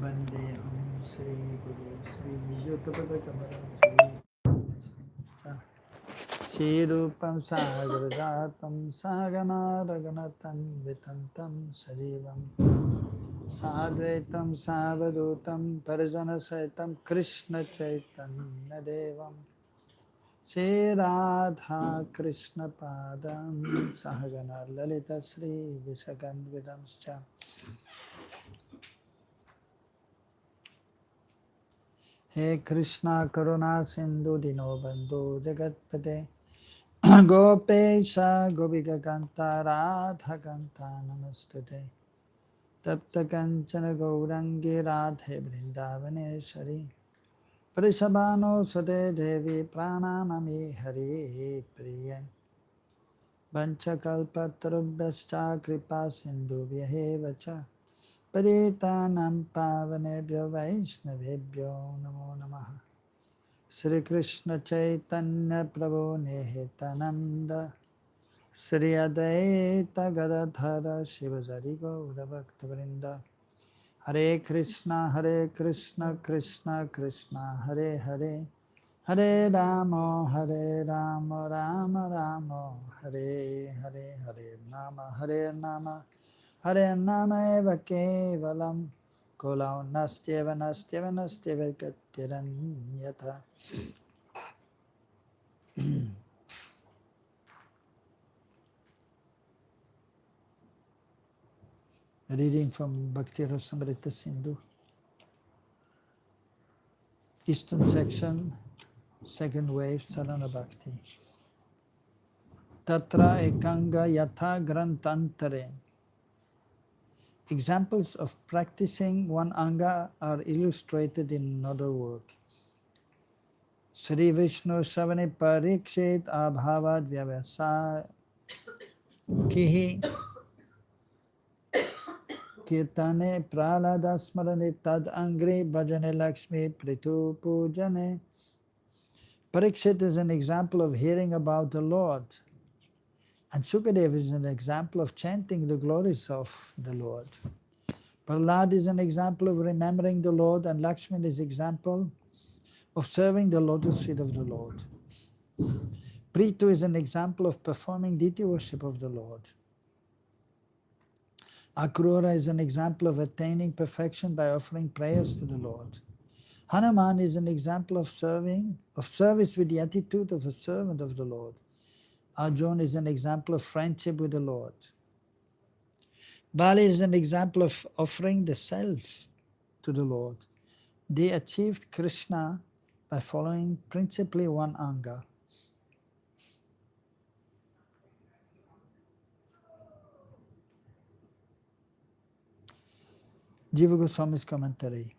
Vandeham Sri Guru Sri Yuttapada Kamalam Sri Shirupam Sagaragatam Sagana Raganatan Vitantam Sarivam Sadvaitam Savadutam Parijana Saitam Krishna Chaitanya Devam Sri Radha Krishna Padam Sahagana Lalita Sri Visakandvidamscha He Krishna Karuna Sindhu Dino Bandhu Jagatpate Gopesha Gopika Kanta Radha Kanta Namastate Tapta Kanchana Gaurangi Radhe Vrindavaneshwari Prishabhano Sade Devi Pranamami Hari Priya Vanchakalpatarubhascha Kripa Sindhu Vyahevacha Paritanam Pavanebhyo Vaishnavebhyo Namo Namaha Sri Krishna Chaitanya Prabhu Nihitananda Sri Adaita Gadadhara Shivajari Gaura Bhakta Hare Krishna Krishna Krishna Hare Hare Hare Rama Rama Hare Hare Hare Nama Eva Kevalam Kolau Nastyeva Katiranyata. Reading from Bhakti Rasamrita Sindhu, Eastern section, second wave, Sarana Bhakti. Tatra ekanga yatha grantantare. Examples of practicing one anga are illustrated in another work. Sri Vishnu Savane Parikshit Abhavad Vyavasa Kihi Kirtane Pralada Smarane Tad Angri Bhajane Lakshmi Pritu Pujane. Parikshit is an example of hearing about the Lord, and Shukadev is an example of chanting the glories of the Lord. Prahlad is an example of remembering the Lord, and Lakshmi is an example of serving the lotus feet of the Lord. Pritu is an example of performing deity worship of the Lord. Akrura is an example of attaining perfection by offering prayers to the Lord. Hanuman is an example of service with the attitude of a servant of the Lord. Arjuna is an example of friendship with the Lord. Bali is an example of offering the self to the Lord. They achieved Krishna by following principally one anga. Jiva Goswami's commentary.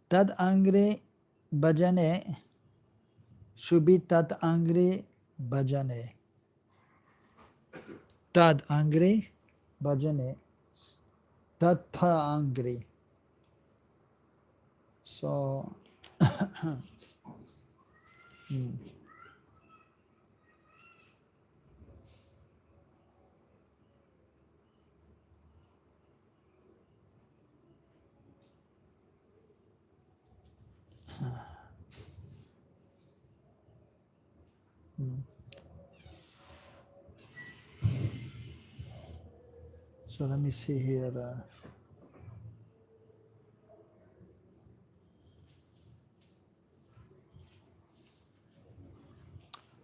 Tad angri bhajane shubhi tad angri bhajane. Tad angri bhajane tad tha angri. So, so let me see here.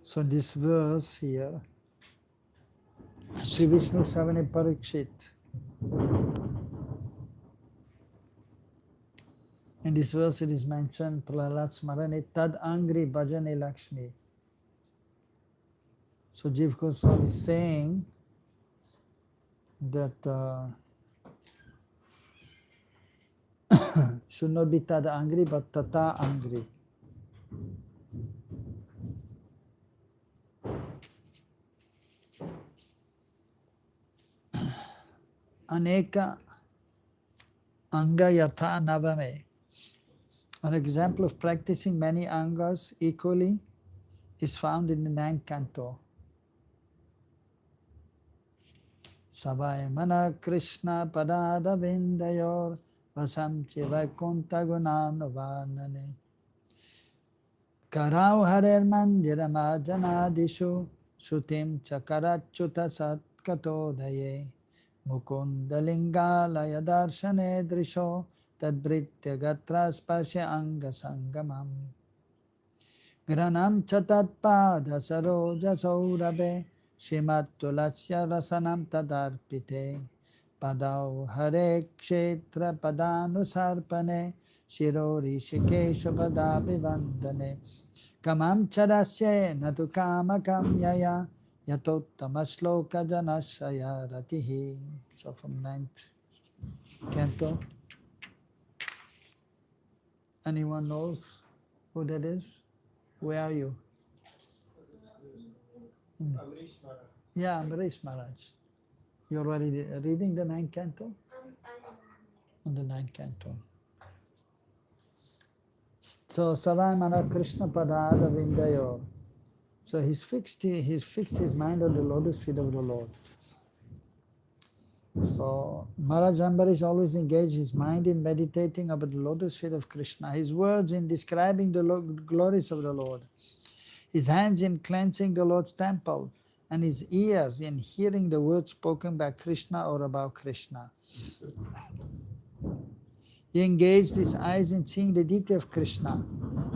So this verse here, Sri Vishnu Savane Parikshit. In this verse it is mentioned, Prahlad Smarane Tad Angri Bhajane Lakshmi. So Jiva Goswami is saying that should not be Tad Angri but Tata Angri. Aneka Anga Yatha Navame. An example of practicing many angas equally is found in the 9th canto. Savai Mana Krishna Padada Vindayor vasam chivakunta gunanuvarnane. Karau harer mandiramajanadishu sutim chakarachyuta satkatodaye mukundalingalaya darshane drisho tadbritya gatra spasya anga sangamam granam chatatpada saroja saurabe shimat tulasya rasanam tadarpite padau hare kshetra padanusarpane shiro rishikesha padabhivandane kamam charasye natu kamakam yaya yatottama shloka janashaya ratihi. So from 9th canto. Anyone knows who that is? Where are you? Amrish Maharaj. Yeah, Amrish Maharaj. You're already reading the 9th canto? On the 9th canto. So Savamana Krishna Padada Vindayo. So he's fixed his mind on the lotus feet of the Lord. So Maharaj Ambarish always engaged his mind in meditating about the lotus feet of Krishna, his words in describing the glories of the Lord, his hands in cleansing the Lord's temple, and his ears in hearing the words spoken by Krishna or about Krishna. He engaged his eyes in seeing the deity of Krishna,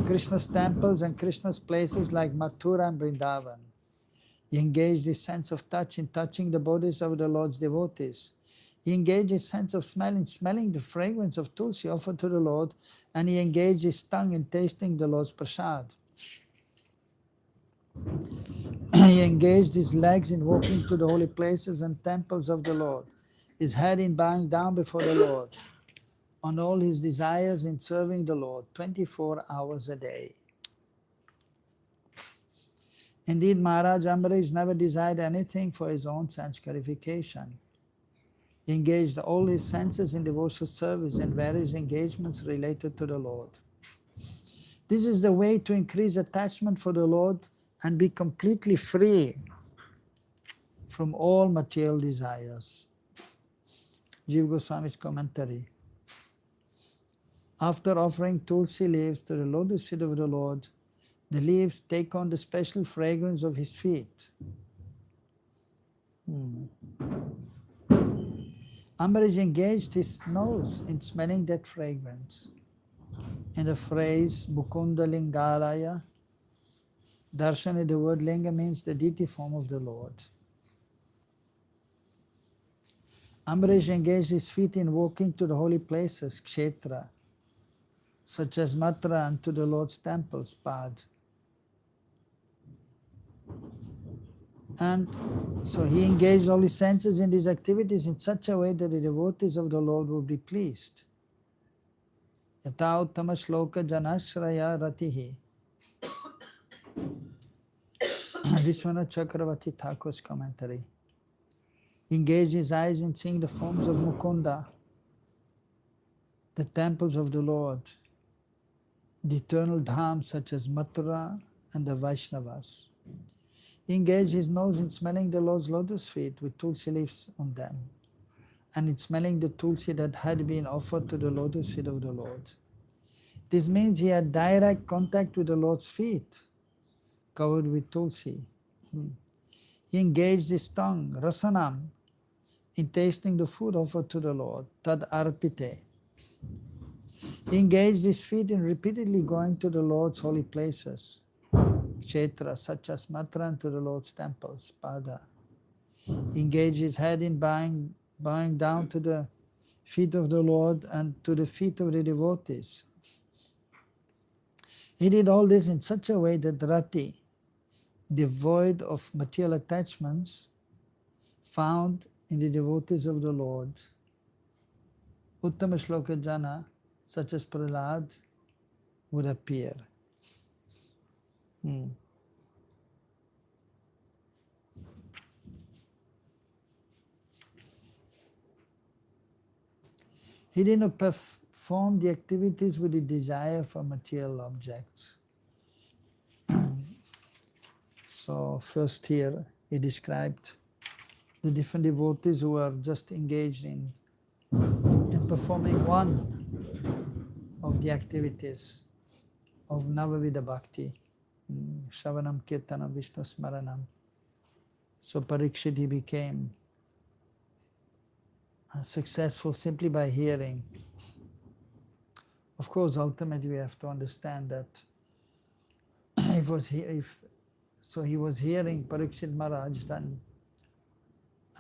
Krishna's temples and Krishna's places like Mathura and Vrindavan. He engaged his sense of touch in touching the bodies of the Lord's devotees. He engaged his sense of smell in smelling the fragrance of tulsi offered to the Lord, and he engaged his tongue in tasting the Lord's prasad. He engaged his legs in walking to the holy places and temples of the Lord, his head in bowing down before the Lord, on all his desires in serving the Lord 24 hours a day. Indeed, Maharaj Ambarish never desired anything for his own sense gratification. He engaged all his senses in devotional service and various engagements related to the Lord. This is the way to increase attachment for the Lord and be completely free from all material desires. Jiva Goswami's commentary. After offering tulsi leaves to the lotus feet of the Lord, the leaves take on the special fragrance of his feet. Ambarish engaged his nose in smelling that fragrance. In the phrase Mukunda Lingalaya, Darshana, the word Linga means the deity form of the Lord. Ambarish engaged his feet in walking to the holy places, kshetra, such as Mathura, and to the Lord's temples, Pad. And so he engaged all his senses in these activities in such a way that the devotees of the Lord would be pleased. Yata uttama shloka janashraya ratihi. Vishwanath Chakravarti Thakur's commentary. He engaged his eyes in seeing the forms of Mukunda, the temples of the Lord, the eternal dhams such as Mathura and the Vaishnavas. He engaged his nose in smelling the Lord's lotus feet with tulsi leaves on them, and in smelling the tulsi that had been offered to the lotus feet of the Lord. This means he had direct contact with the Lord's feet, covered with tulsi. He engaged his tongue, rasanam, in tasting the food offered to the Lord, tad arpite. He engaged his feet in repeatedly going to the Lord's holy places, kshetra, such as Mathura, and to the Lord's temples, pada. He engaged his head in bowing down to the feet of the Lord and to the feet of the devotees. He did all this in such a way that Rati, devoid of material attachments, found in the devotees of the Lord, Uttama Shloka Jana, such as Prahlad, would appear. He did not perform the activities with the desire for material objects. So first here he described the different devotees who are just engaged in performing one of the activities of Navavida Bhakti, Shravanam, Kirtanam, Vishnu Smaranam. So Parikshit, he became successful simply by hearing. Of course, ultimately we have to understand that so he was hearing Parikshit Maharaj, then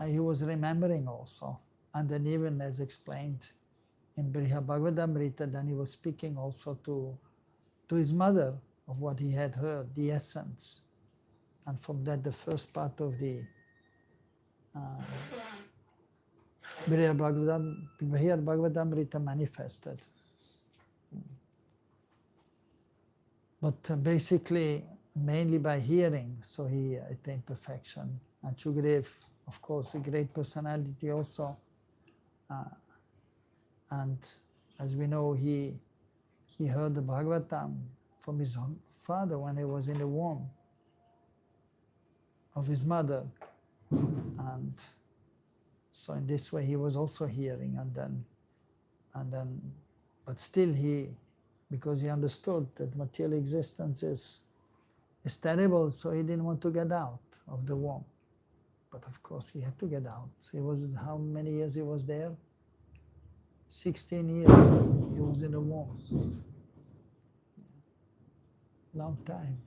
he was remembering also. And then even as explained in Briha Bhagavadamrita, then he was speaking also to his mother of what he had heard, the essence. And from that, the first part of the Briha Bhagavadamrita manifested. But basically, mainly by hearing, so he attained perfection. And Shukadev, of course, a great personality also. And as we know, he heard the Bhagavatam from his father when he was in the womb of his mother. And so in this way, he was also hearing. And then, but still because he understood that material existence is terrible, so he didn't want to get out of the womb. But of course, he had to get out. So he was, how many years he was there? 16 years he was in the womb. Long time.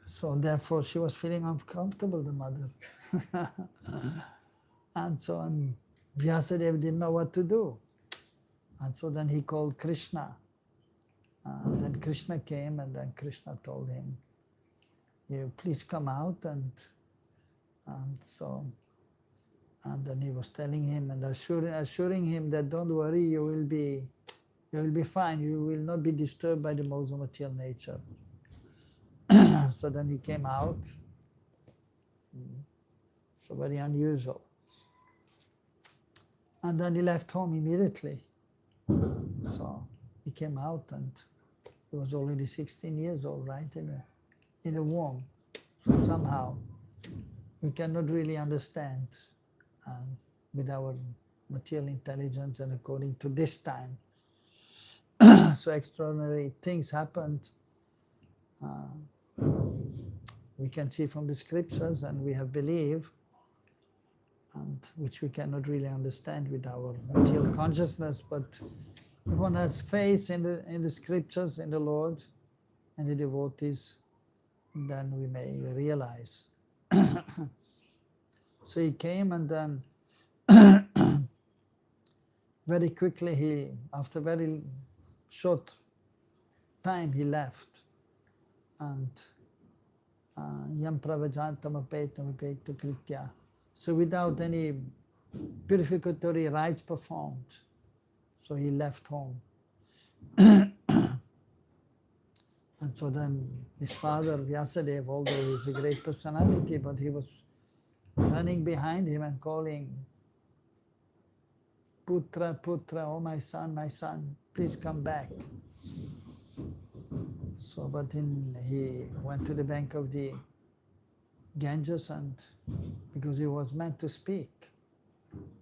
So therefore, she was feeling uncomfortable, the mother. And so on. Vyasadeva didn't know what to do. And so then he called Krishna. And then Krishna came, and then Krishna told him, "You please come out." And then he was telling him and assuring him that don't worry, you will be fine. You will not be disturbed by the modes of material nature. So then he came out. So very unusual. And then he left home immediately. So he came out, and he was already 16 years old, right, in a womb. So somehow we cannot really understand with our material intelligence and according to this time. So extraordinary things happened. We can see from the scriptures, and we have belief, and which we cannot really understand with our material consciousness. But if one has faith in the scriptures, in the Lord, and the devotees, then we may realize. So he came, and then very quickly after very short time, he left. And yam pravajantam apetam apetu kritya. So without any purificatory rites performed, so he left home. And so then his father, Vyasadeva, although he's a great personality, but he was running behind him and calling, "Putra, Putra, oh my son, please come back." So, but he went to the bank of the Ganges, and because he was meant to speak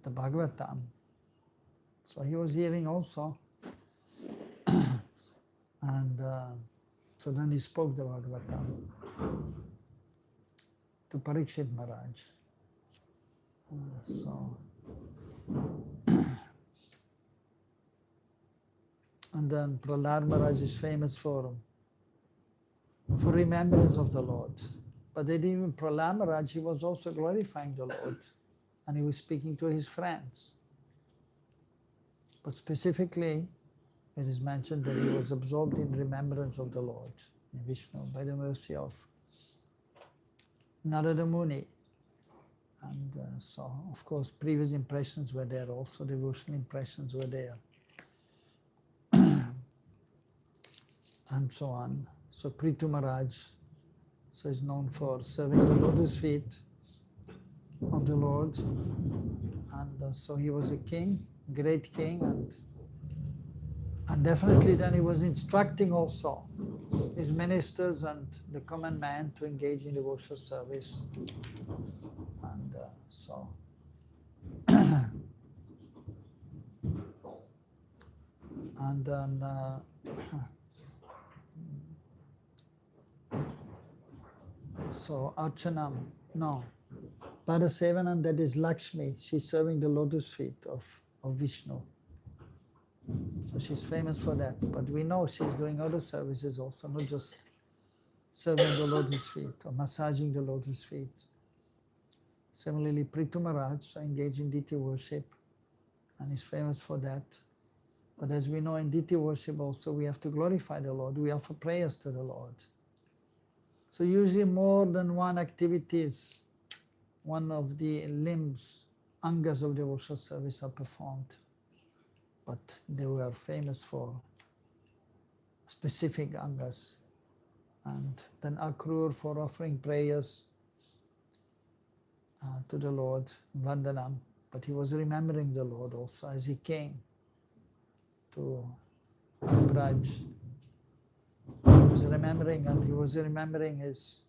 the Bhagavatam, so he was hearing also. And so then he spoke the Bhagavatam to Parikshit Maharaj. And then Prahlad Maharaj is famous for remembrance of the Lord. But then even Prahlad Maharaj, he was also glorifying the Lord. And he was speaking to his friends. But specifically, it is mentioned that he was absorbed in remembrance of the Lord, in Vishnu, by the mercy of Narada Muni. And so, of course, previous impressions were there also, devotional impressions were there. And so on. So Prithu Maharaj is known for serving the lotus feet of the Lord. And so he was a king, great king, and definitely then he was instructing also his ministers and the common man to engage in devotional service. And so And then so Archanam, no. Padasevanam, that is Lakshmi, she's serving the lotus feet of Vishnu. So she's famous for that. But we know she's doing other services also, not just serving the lotus feet or massaging the lotus feet. Similarly, Prithu Maharaj, so engaged in deity worship, and is famous for that. But as we know in deity worship also, we have to glorify the Lord. We offer prayers to the Lord. So usually more than one activities, one of the limbs, angas of devotional service are performed. But they were famous for specific angas. And then Akrur for offering prayers to the Lord, Vandanam. But he was remembering the Lord also as he came to Braj. He was remembering, and he was remembering his,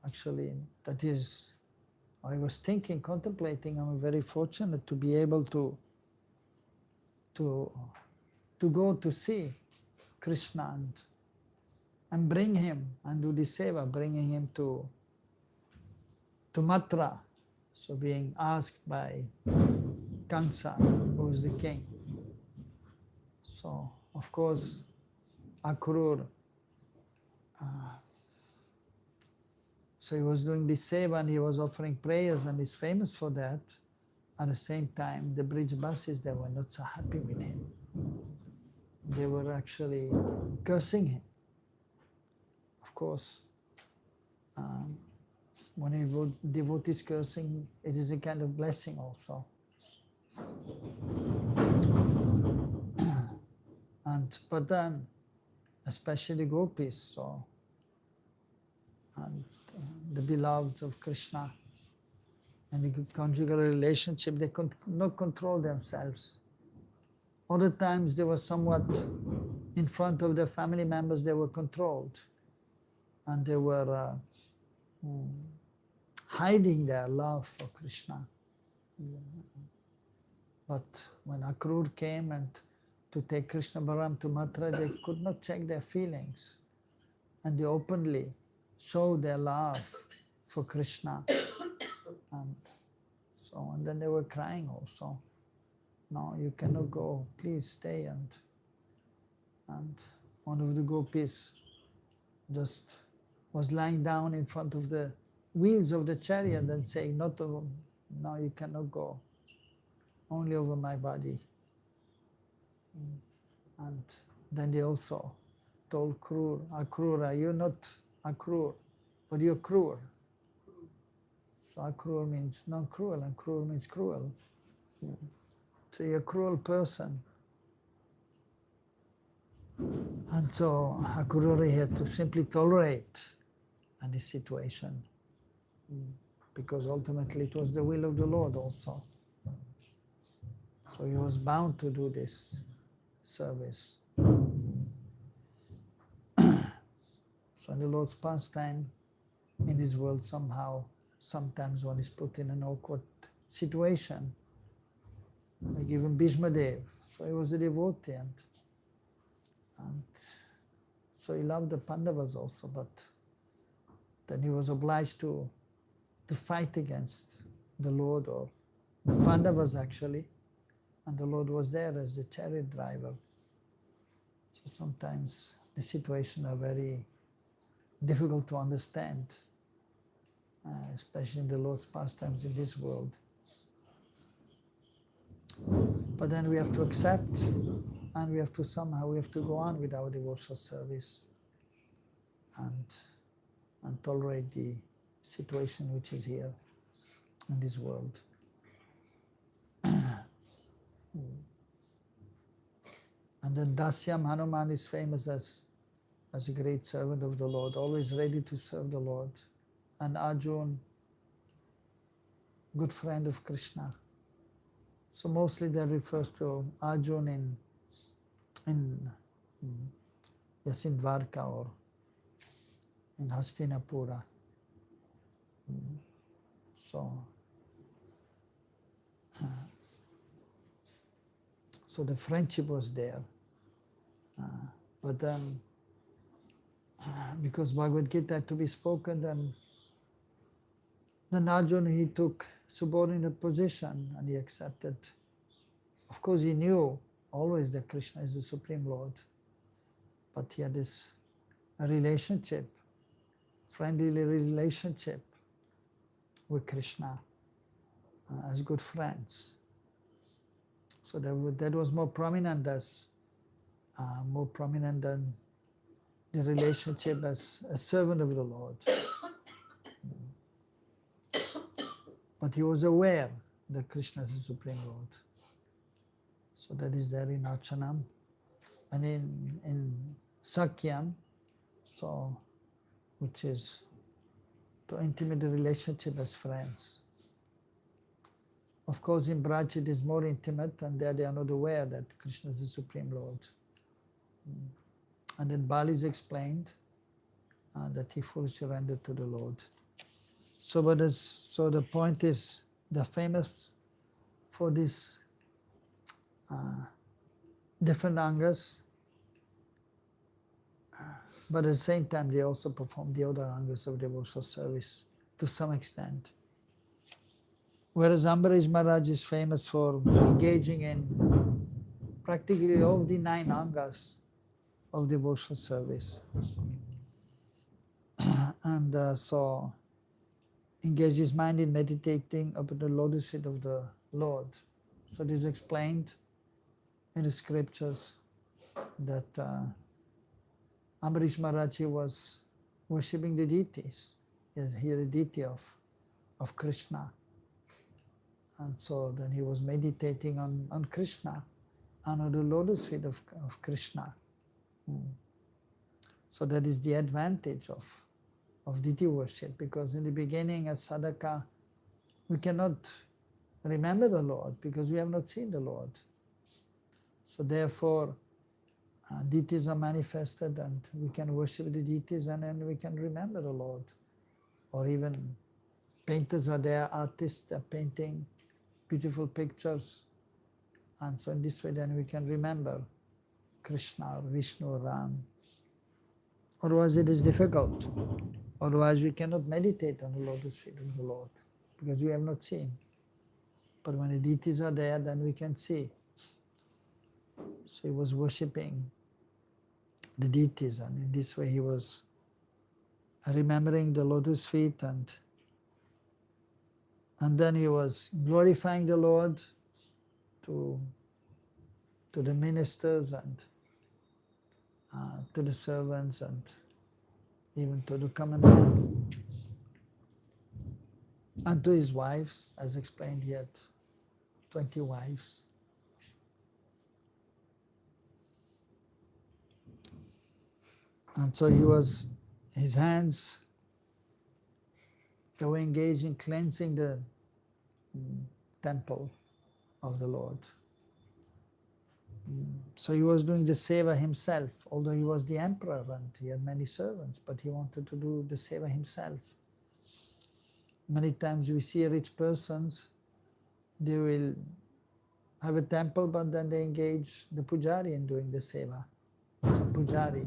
actually, that is, I was thinking, contemplating, I'm very fortunate to be able to go to see Krishna and bring him and do the seva, bringing him to Mathura. So being asked by Kamsa, who is the king. So, of course, Akrur, so he was doing the seva and he was offering prayers and he's famous for that. At the same time, the bridge buses, they were not so happy with him. They were actually cursing him. Of course, when a devotee is cursing, it is a kind of blessing also. But then, especially gopis, so, and the beloved of Krishna, and the conjugal relationship, they could not control themselves. Other times they were somewhat in front of their family members, they were controlled. And they were hiding their love for Krishna. But when Akrur came and to take Krishna Balaram to Mathura, they could not check their feelings. And they openly showed their love for Krishna. And then they were crying also. No, you cannot go, please stay. And one of the gopis just was lying down in front of the wheels of the chariot and saying, no, you cannot go, only over my body. And then they also told Akrura, you're not Akrur, but you're Krur. So Akrur means non-cruel, and Krur means cruel. So you're a cruel person. And so Akrura had to simply tolerate this situation, because ultimately it was the will of the Lord also. So he was bound to do this service. So in the Lord's pastime, in this world somehow, sometimes one is put in an awkward situation. Like even Bhishma Dev, so he was a devotee, and so he loved the Pandavas also, but then he was obliged to fight against the Lord, or the Pandavas actually, and the Lord was there as the chariot driver. So sometimes the situations are very difficult to understand, especially in the Lord's pastimes in this world. But then we have to accept, and we have to go on with our devotional service and tolerate the situation which is here in this world. And then Dasyam Hanuman is famous as a great servant of the Lord, always ready to serve the Lord. And Arjun, good friend of Krishna. So mostly that refers to Arjun in Dwarka or in Hastinapura. So the friendship was there. But then, because Bhagavad Gita had to be spoken, then Arjuna, he took subordinate position and he accepted. Of course, he knew always that Krishna is the Supreme Lord, but he had this relationship, friendly relationship with Krishna as good friends. So that was more prominent than the relationship as a servant of the Lord. But he was aware that Krishna is the Supreme Lord. So that is there in Archanam. And in Sakyam, so which is to intimate the relationship as friends. Of course, in Braj it is more intimate, and there they are not aware that Krishna is the Supreme Lord. And then Bali is explained that he fully surrendered to the Lord. So the point is, they're famous for these different angas, but at the same time they also perform the other angas of devotional service to some extent. Whereas Ambarish Maharaj is famous for engaging in practically all the 9 angas of devotional service. And so engage his mind in meditating upon the lotus feet of the Lord. So this is explained in the scriptures that Ambarish Maharaj was worshipping the deities. He is here a deity of Krishna. And so then he was meditating on Krishna and on the lotus feet of Krishna. So that is the advantage of deity worship, because in the beginning as sadhaka, we cannot remember the Lord because we have not seen the Lord. So therefore, deities are manifested and we can worship the deities and then we can remember the Lord. Or even painters are there, artists are painting beautiful pictures. And so in this way then we can remember Krishna or Vishnu or Ram. Otherwise it is difficult. Otherwise we cannot meditate on the lotus feet of the Lord because we have not seen. But when the deities are there, then we can see. So he was worshipping the deities, and in this way he was remembering the lotus feet, and then he was glorifying the Lord to the ministers and to the servants and even to the common man and to his wives, as explained, he had 20 wives. And so his hands, they were engaged in cleansing the temple of the Lord. So he was doing the seva himself, although he was the emperor and he had many servants, but he wanted to do the seva himself. Many times we see rich persons, they will have a temple, but then they engage the pujari in doing the seva. Some pujari.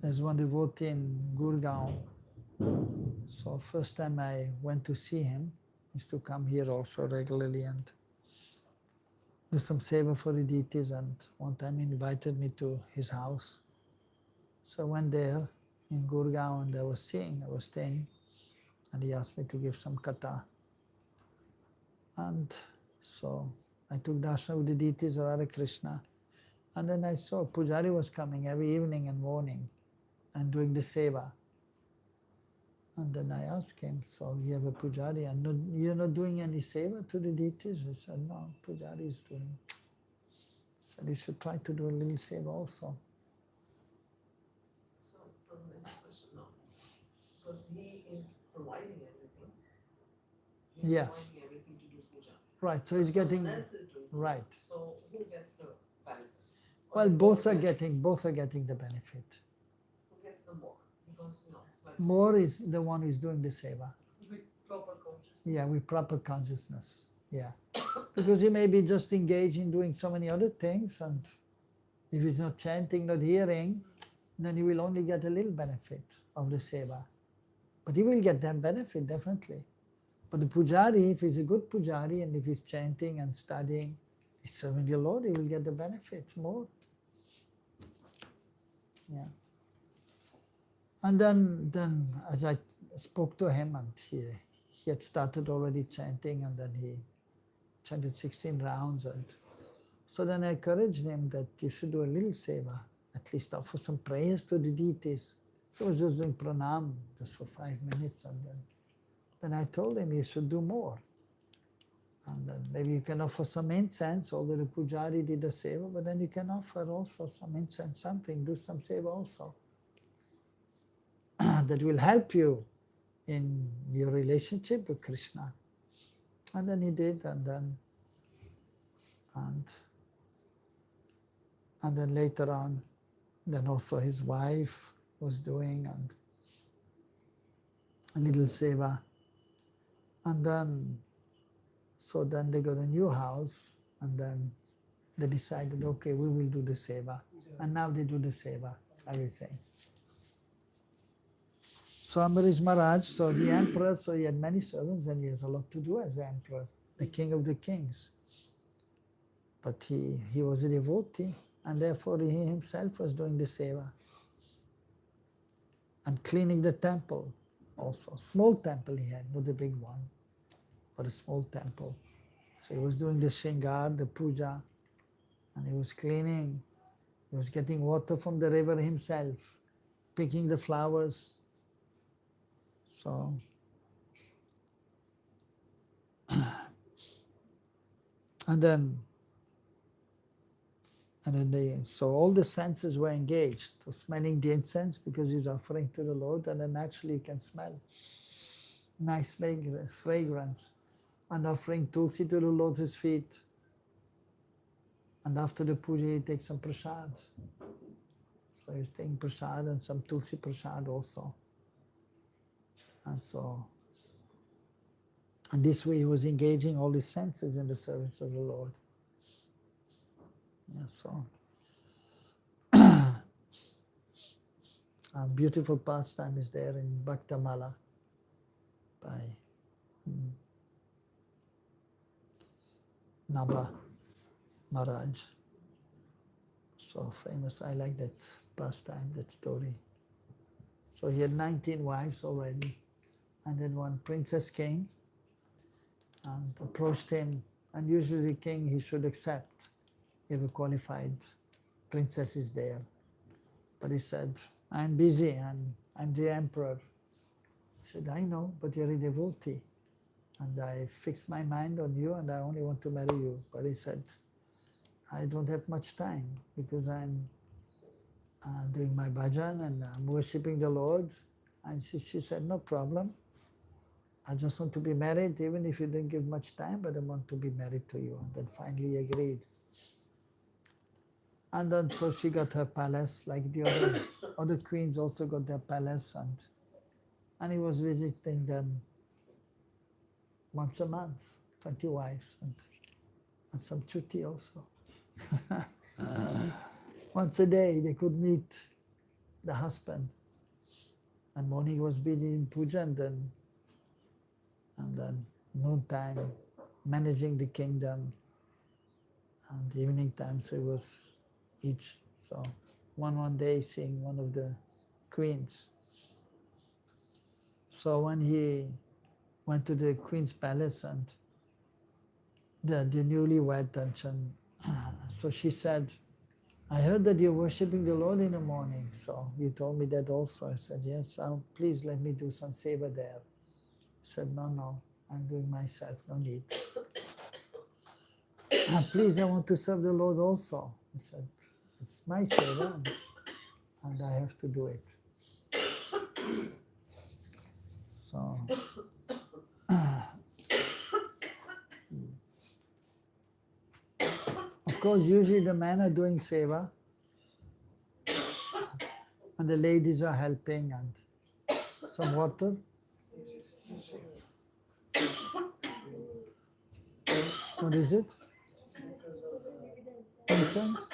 There's one devotee in Gurgaon. So first time I went to see him, he used to come here also regularly and do some seva for the deities, and one time he invited me to his house. So I went there in Gurgaon and I was staying, and he asked me to give some katha. And so I took darshan with the deities of Radha Krishna, and then I saw pujari was coming every evening and morning and doing the seva. And then I asked him, so you have a pujari and you're not doing any seva to the deities? He said, no, pujari is doing. I said, you should try to do a little seva also. So, there's a question now. Because he is providing everything. He's Yes. providing everything to do puja. Right, so he's getting, someone else is doing right. So who gets the benefit? Well, both are getting the benefit. Who gets the more? Because it's like More is the one who is doing the seva. with proper consciousness. Yeah, with proper consciousness. Yeah. Because he may be just engaged in doing so many other things, and if he's not chanting, not hearing, then he will only get a little benefit of the seva. But he will get that benefit, definitely. But the pujari, if he's a good pujari and if he's chanting and studying, he's serving the Lord, he will get the benefits more. Yeah. And then as I spoke to him, and he had started already chanting, and then he chanted 16 rounds. And so then I encouraged him that you should do a little seva, at least offer some prayers to the deities. He was just doing pranam just for 5 minutes, and then I told him you should do more. And then maybe you can offer some incense, although the pujari did the seva, but then you can offer also some incense, something, do some seva also. That will help you in your relationship with Krishna. And then he did, and then later on, then also his wife was doing and a little seva. And then, so then they got a new house, and then they decided, okay, we will do the seva. And now they do the seva, everything. So Ambarish Maharaj, so the emperor, so he had many servants and he has a lot to do as emperor, the king of the kings. But he was a devotee, and therefore he himself was doing the seva. And cleaning the temple also. Small temple he had, not a big one, but a small temple. So he was doing the shringar, the puja, and he was cleaning. He was getting water from the river himself, picking the flowers. So, and then so all the senses were engaged. So smelling the incense because he's offering to the Lord, and then naturally you can smell nice fragrance. And offering tulsi to the Lord's feet. And after the puja, he takes some prasad. So he's taking prasad and some tulsi prasad also. And this way he was engaging all his senses in the service of the Lord. Yeah, so a beautiful pastime is there in Bhaktamala by Nabha Maharaj. So famous. I like that pastime, that story. So he had 19 wives already. And then one princess came and approached him. And usually the king, he should accept if a qualified princess is there. But he said, I'm busy and I'm the emperor. He said, I know, but you're a devotee. And I fixed my mind on you and I only want to marry you. But he said, I don't have much time because I'm doing my bhajan and I'm worshipping the Lord. And she said, no problem. I just want to be married, even if you didn't give much time, but I want to be married to you. And then finally he agreed. And then so she got her palace, like the other queens also got their palace, and he was visiting them once a month, 20 wives, and some chutti also. Once a day they could meet the husband. And morning was busy in puja, and then noontime managing the kingdom, and evening time, so it was each, so one day seeing one of the queens. So when he went to the queen's palace and the newlywed, and so she said, I heard that you're worshipping the Lord in the morning, so you told me that also. I said, yes, please let me do some seva there. He said, no, I'm doing myself, no need. Please, I want to serve the Lord also. I said, it's my seva and I have to do it. So, of course, usually the men are doing seva and the ladies are helping, and some water. What is it? Incense?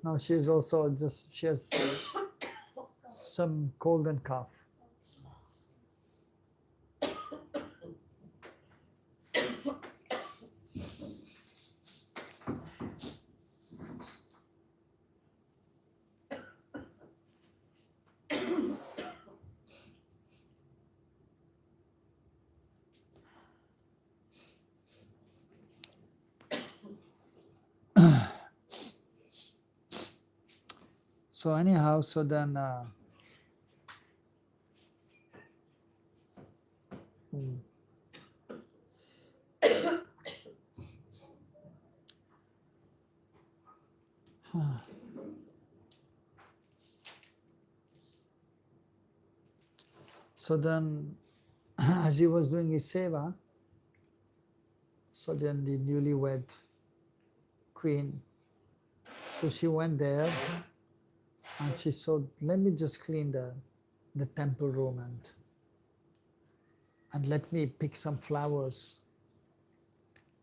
No, she's also just, she has some cold and cough. So anyhow, so then so then as he was doing his seva, so then the newlywed queen, so she went there and she said, let me just clean the temple room and let me pick some flowers,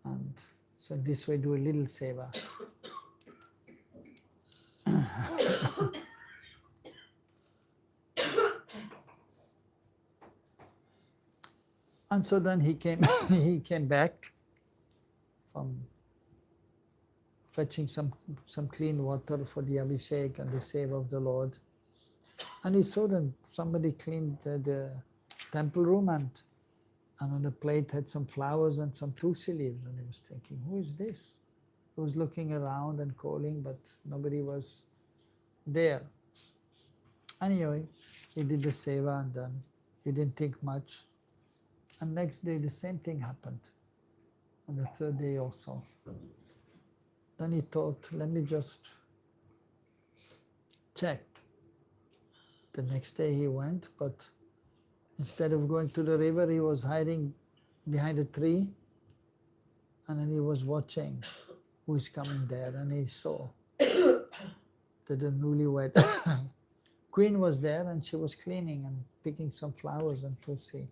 and so this way do a little seva. And so then he came he came back from fetching some clean water for the abhishek and the seva of the Lord. And he saw that somebody cleaned the temple room, and on the plate had some flowers and some tulsi leaves. And he was thinking, who is this? He was looking around and calling, but nobody was there. Anyway, he did the seva and then he didn't think much. And next day the same thing happened. And the third day also. Then he thought, let me just check. The next day he went, but instead of going to the river, he was hiding behind a tree, and then he was watching who is coming there, and he saw that the newlywed queen was there, and she was cleaning and picking some flowers and tulsi.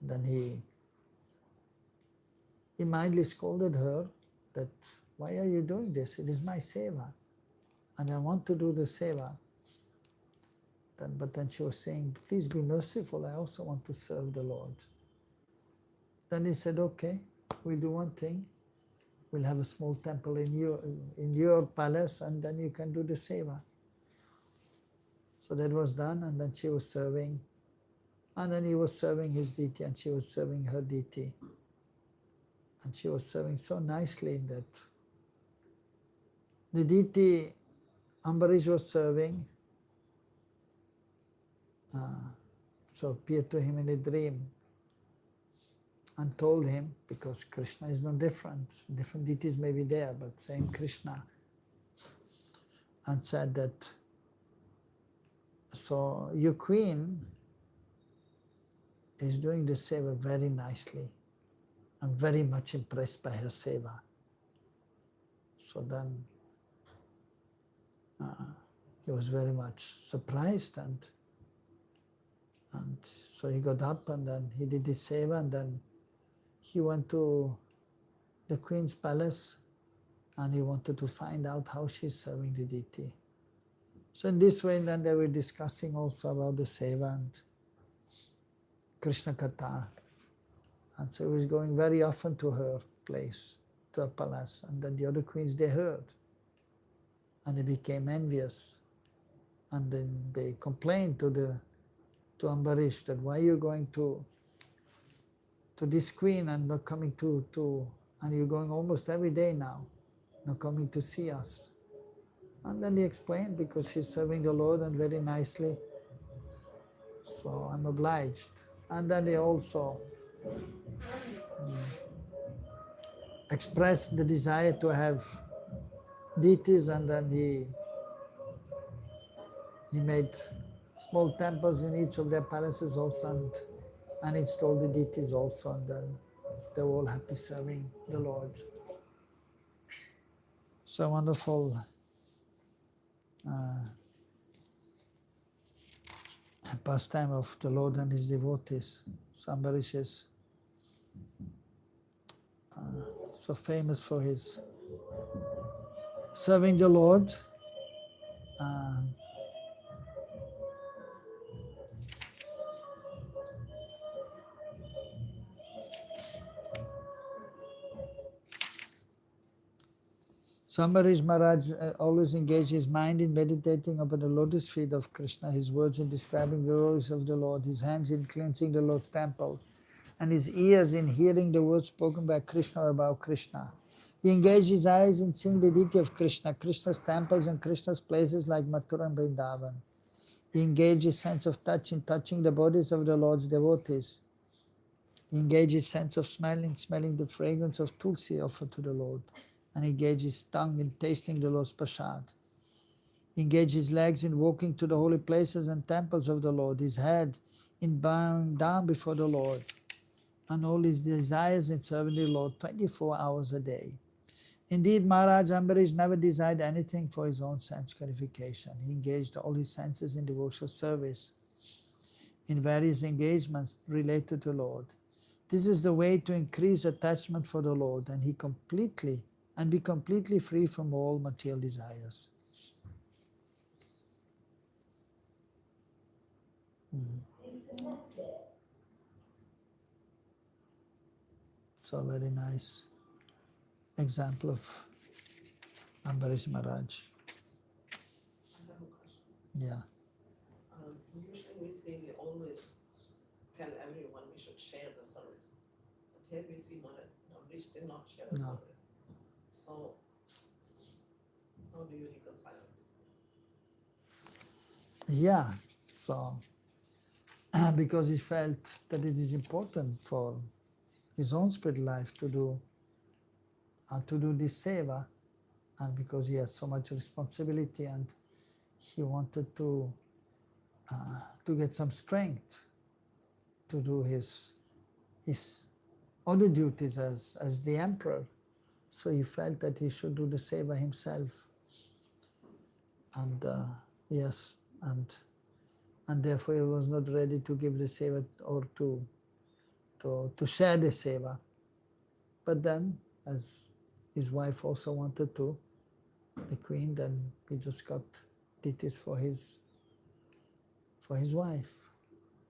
Then he mildly scolded her that, why are you doing this? It is my seva, and I want to do the seva. But then she was saying, please be merciful, I also want to serve the Lord. Then he said, okay, we'll do one thing. We'll have a small temple in your palace, and then you can do the seva. So that was done, and then she was serving. And then he was serving his deity, and she was serving her deity. And she was serving so nicely that the deity Ambarish was serving, so appeared to him in a dream and told him, because Krishna is no different, different deities may be there, but same Krishna, and said that, so your queen is doing the seva very nicely. I'm very much impressed by her seva. So then he was very much surprised, and so he got up and then he did his seva, and then he went to the queen's palace and he wanted to find out how she's serving the deity. So in this way, then they were discussing also about the seva and Krishna Katha. And so he was going very often to her place, to her palace, and then the other queens, they heard. And they became envious. And then they complained to Ambarish that, why are you going to this queen and not coming and you're going almost every day now, not coming to see us. And then he explained, because she's serving the Lord and very nicely, so I'm obliged. And then they also expressed the desire to have deities, and then he made small temples in each of their palaces also, and installed the deities also, and then they were all happy serving the Lord. So wonderful pastime of the Lord and his devotees. Ambarish is so famous for his serving the Lord. Ambarish Maharaj always engaged his mind in meditating upon the lotus feet of Krishna, his words in describing the glories of the Lord, his hands in cleansing the Lord's temple, and his ears in hearing the words spoken by Krishna or about Krishna. He engaged his eyes in seeing the deity of Krishna, Krishna's temples and Krishna's places like Mathura and Vrindavan. He engaged his sense of touch in touching the bodies of the Lord's devotees. He engaged his sense of smell in smelling the fragrance of tulsi offered to the Lord. And he engaged his tongue in tasting the Lord's prasad. He engaged his legs in walking to the holy places and temples of the Lord, his head in bowing down before the Lord, and all his desires in serving the Lord 24 hours a day. Indeed, Maharaj Ambarish never desired anything for his own sense gratification. He engaged all his senses in devotional service, in various engagements related to the Lord. This is the way to increase attachment for the Lord and be completely free from all material desires. So very nice example of Ambarish Maharaj. I have a question. Yeah. Usually we say we always tell everyone we should share the service. But here we see Maharaj Amrish did not share the No. service. So how do you reconcile it? Yeah. So because he felt that it is important for his own spiritual life to do this seva, and because he has so much responsibility, and he wanted to get some strength to do his other duties as the emperor. So he felt that he should do the seva himself, and yes, and therefore he was not ready to give the seva or to share the seva. But then, as his wife also wanted to, the queen, then he just got ditties for his wife.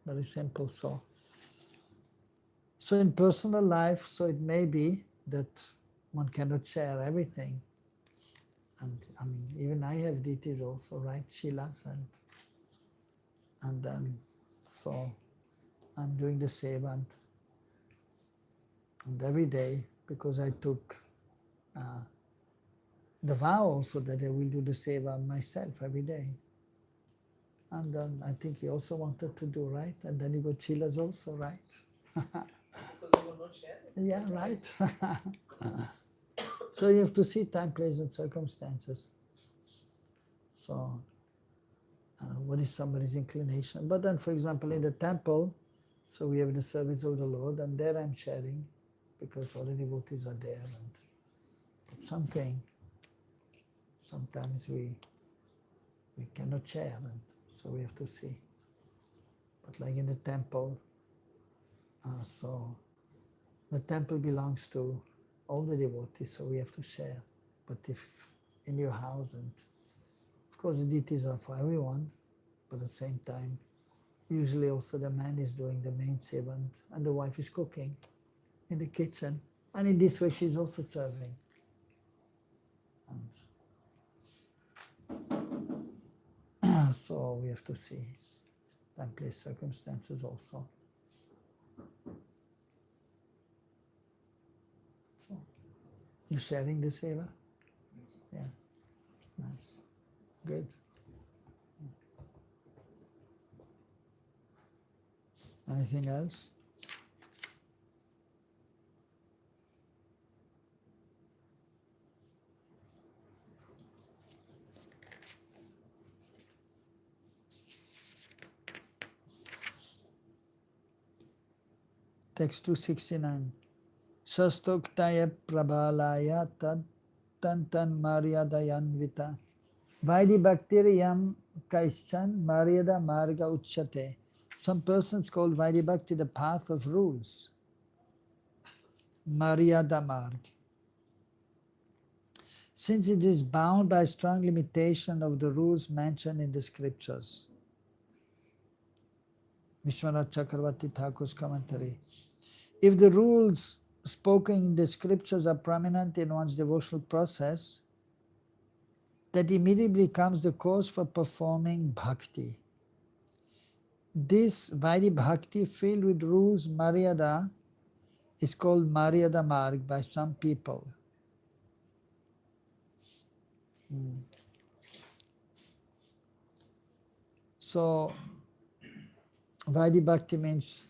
Very simple. So in personal life, so it may be that one cannot share everything. And I mean, even I have ditties also, right? Shilas, and then so I'm doing the seva, and every day, because I took the vow also that I will do the seva myself every day. And then I think he also wanted to do, right? And then you got Chilas also, right? Because you will not share it? Yeah, right. So you have to see time, place, and circumstances. So what is somebody's inclination? But then, for example, in the temple, so we have the service of the Lord, and there I'm sharing, because all the devotees are there. But sometimes we cannot share, and so we have to see. But like in the temple, so the temple belongs to all the devotees, so we have to share. But if in your house, and of course the deities are for everyone, but at the same time, usually also the man is doing the main seva, and the wife is cooking in the kitchen. And in this way she's also serving. And so we have to see time, place, circumstances also. So you sharing the seva? Yeah. Nice. Good. Anything else? Text 269. Shastoktaya prabalaya tad tantan maryadayanvita. Vaidi bhaktiriyam Kaishchan Maryada Marga Uchyate. Some persons call Vaidhi Bhakti the path of rules. Maryada Marg. Since it is bound by strong limitation of the rules mentioned in the scriptures. Vishwanath Chakravarti Thakur's commentary. If the rules spoken in the scriptures are prominent in one's devotional process, that immediately becomes the cause for performing bhakti. This Vaidhi Bhakti filled with rules, Maryada, is called Maryada Marg by some people. So, Vaidhi Bhakti means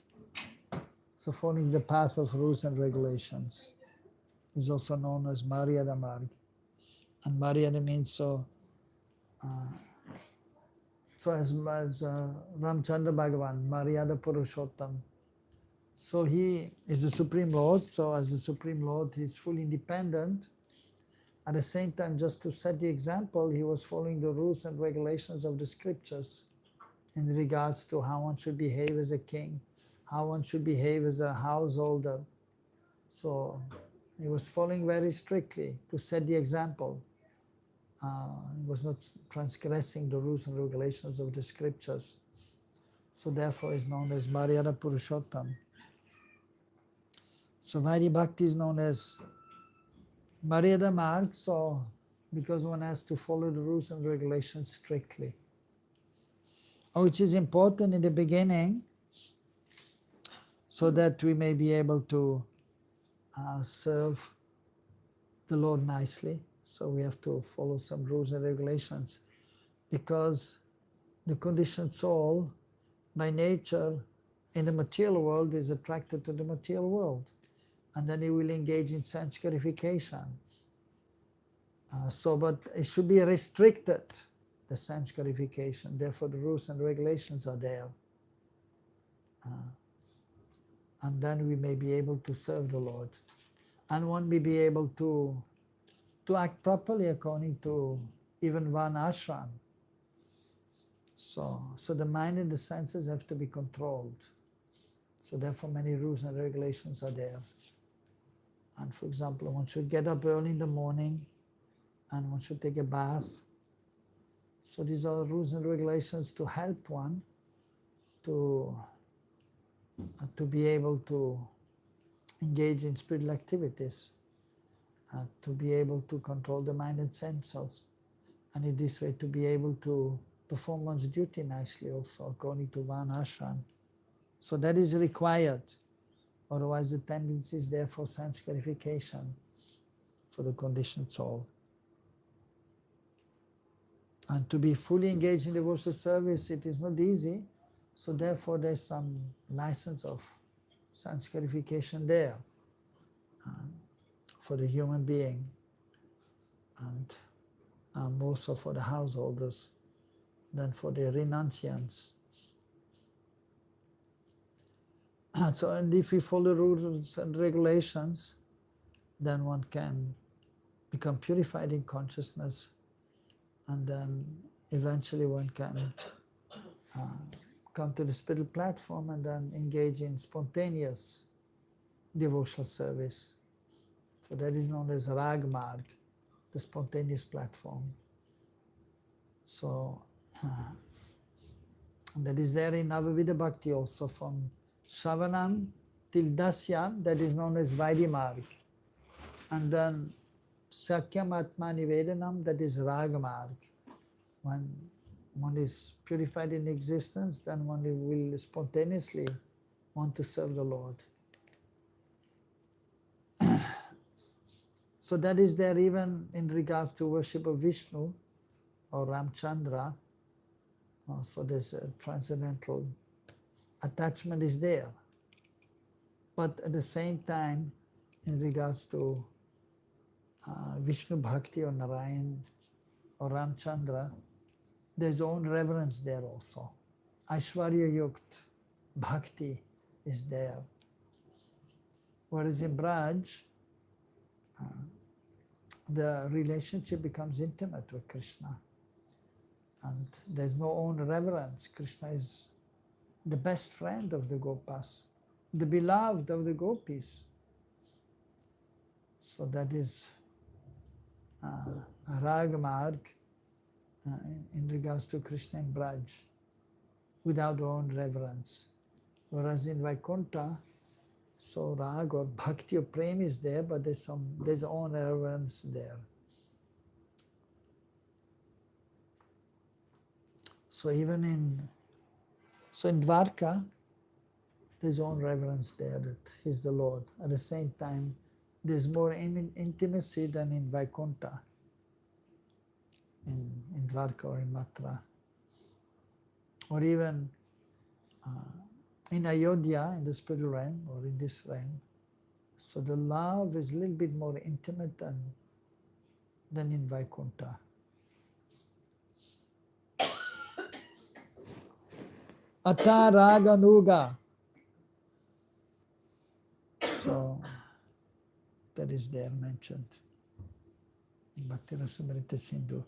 following the path of rules and regulations. Is also known as Maryada Marg. And Maryada means as Ramchandra Bhagavan, Maryada Purushottam. So he is the Supreme Lord. So as the Supreme Lord, he is fully independent. At the same time, just to set the example, he was following the rules and regulations of the scriptures in regards to how one should behave as a king, how one should behave as a householder. So he was following very strictly to set the example. He was not transgressing the rules and regulations of the scriptures. So therefore is known as Maryada Purushottam. So Vaidhi Bhakti is known as Maryada Marg, so because one has to follow the rules and regulations strictly. Which is important in the beginning, so that we may be able to serve the Lord nicely. So we have to follow some rules and regulations, because the conditioned soul, by nature, in the material world, is attracted to the material world. And then he will engage in sense gratification. But it should be restricted, the sense gratification. Therefore, the rules and regulations are there. And then we may be able to serve the Lord. And one may be able to act properly according to even one ashram. So the mind and the senses have to be controlled. So therefore many rules and regulations are there. And for example, one should get up early in the morning and one should take a bath. So these are rules and regulations to help one to be able to engage in spiritual activities, to be able to control the mind and senses, and in this way to be able to perform one's duty nicely also according to one ashram. So that is required, otherwise the tendency is there for sense gratification for the conditioned soul. And to be fully engaged in devotional service, it is not easy, so therefore there's some license of sense gratification there for the human being, and more so for the householders than for the renunciants. So, and if we follow rules and regulations, then one can become purified in consciousness, and then eventually one can come to the spiritual platform and then engage in spontaneous devotional service. So that is known as Rag Marg, the spontaneous platform. So that is there in Navavida Bhakti also, from Shravanam till Dasyam, that is known as Vaidhi Marg. And then Sakyam Atma Nivedanam, that is Rag Marg. When one is purified in existence, then one will spontaneously want to serve the Lord. So that is there even in regards to worship of Vishnu or Ramchandra. So there's a transcendental attachment is there. But at the same time, in regards to Vishnu Bhakti or Narayan or Ramchandra, there's own reverence there also. Aishwarya Yukt Bhakti is there. Whereas in Braj, the relationship becomes intimate with Krishna. And there's no own reverence. Krishna is the best friend of the Gopas, the beloved of the gopis. So that is Rag Marg in regards to Krishna and Braj, without own reverence. Whereas in Vaikuntha, so rag or bhakti or prem is there, but there's own reverence there. So even in Dwarka, there's own reverence there that he's the Lord. At the same time, there's more intimacy than in Vaikuntha, in Dwarka or in Mathura. Or even in Ayodhya, in the spiritual realm, or in this realm. So the love is a little bit more intimate than in Vaikuntha. Ata Raganuga. So that is there mentioned in Bhakti Rasamrita Sindhu.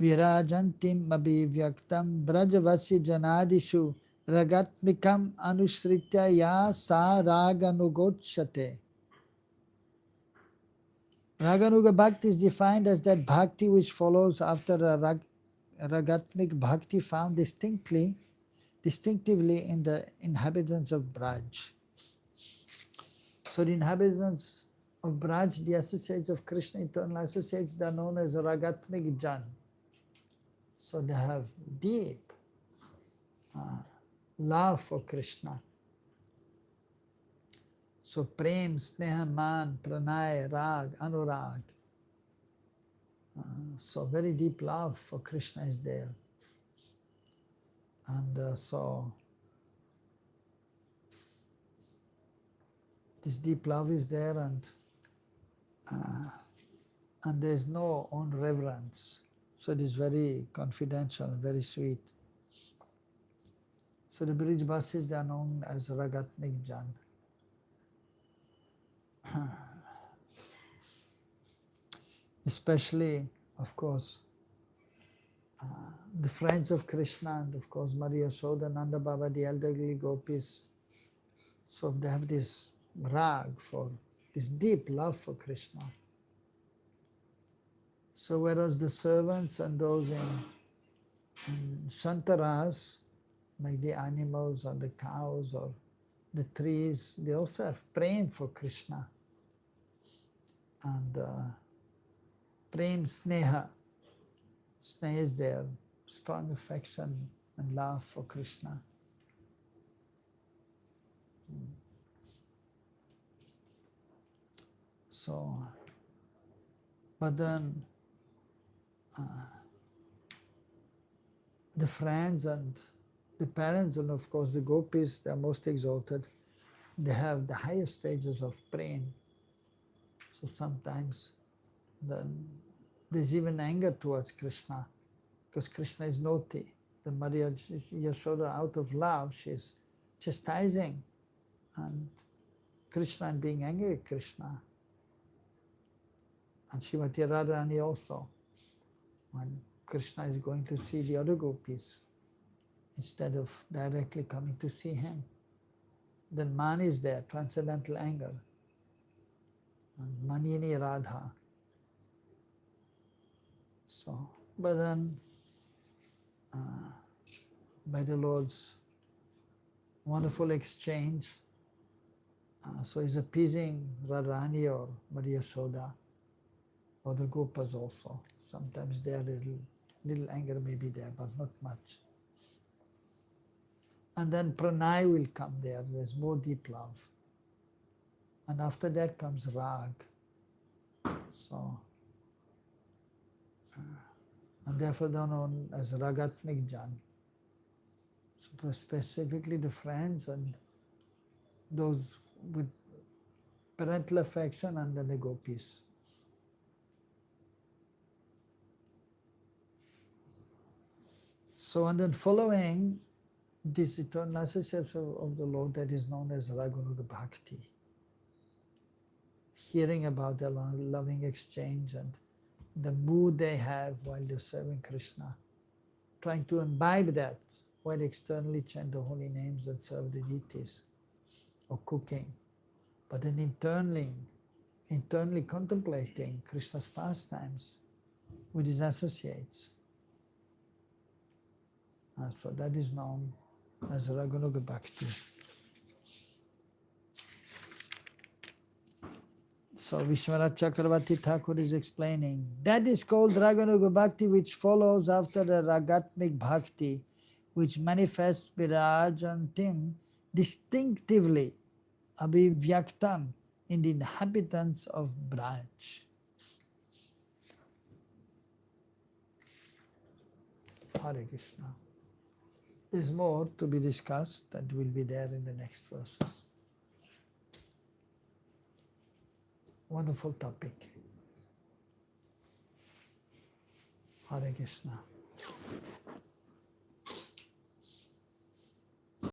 Virajantim abhivyaktam brajavasi janadishu ragatmikam anusritya ya sa raganugochate. Raganuga Bhakti is defined as that bhakti which follows after a ragatmik bhakti found distinctively in the inhabitants of Braj. So the inhabitants of Braj, the associates of Krishna, eternal associates, they are known as Ragatmik Jan. So they have deep love for Krishna. So Prem, Sneha, Man, Pranay, Rag, Anurag. So very deep love for Krishna is there. And so this deep love is there, and there is no own reverence. So it is very confidential, very sweet. So the Brij Basis, they are known as Ragatmik Jan. Especially, of course, the friends of Krishna, and of course Maria Yashoda, Nanda Baba, the elderly gopis. So they have this rag for this deep love for Krishna. So whereas the servants and those in Shantaras, like the animals or the cows or the trees, they also have praying for Krishna. And praying sneha. Sneha is there, strong affection and love for Krishna. So, but then the friends and the parents, and of course the gopis, they are most exalted. They have the highest stages of praying. So sometimes there's even anger towards Krishna, because Krishna is naughty. The Maria Yashoda, out of love, she's chastising and Krishna and being angry at Krishna. And Srimati Radharani also, when Krishna is going to see the other gopis, instead of directly coming to see him, then man is there, transcendental anger, and Manini Radha. So, but then by the Lord's wonderful exchange, so he's appeasing Radharani or Maria Yashoda, or the Gopas also. Sometimes there little anger may be there, but not much. And then pranay will come there. There's more deep love. And after that comes rag. So, and therefore they're known as Ragatmik Jan. So specifically the friends and those with parental affection, and then the gopis. So, and then following this eternal association of the Lord, that is known as Raganuga Bhakti. Hearing about their loving exchange and the mood they have while they're serving Krishna. trying to imbibe that while externally chant the holy names and serve the deities, or cooking, but then internally contemplating Krishna's pastimes with his associates. So that is known as Raganuga Bhakti. So Vishwanath Chakravarti Thakur is explaining, that is called Raganuga Bhakti, which follows after the Ragatmik Bhakti, which manifests Virajantim distinctively, Abhivyaktam, in the inhabitants of Braj. Hare Krishna. There's more to be discussed that will be there in the next verses. Wonderful topic. Hare Krishna.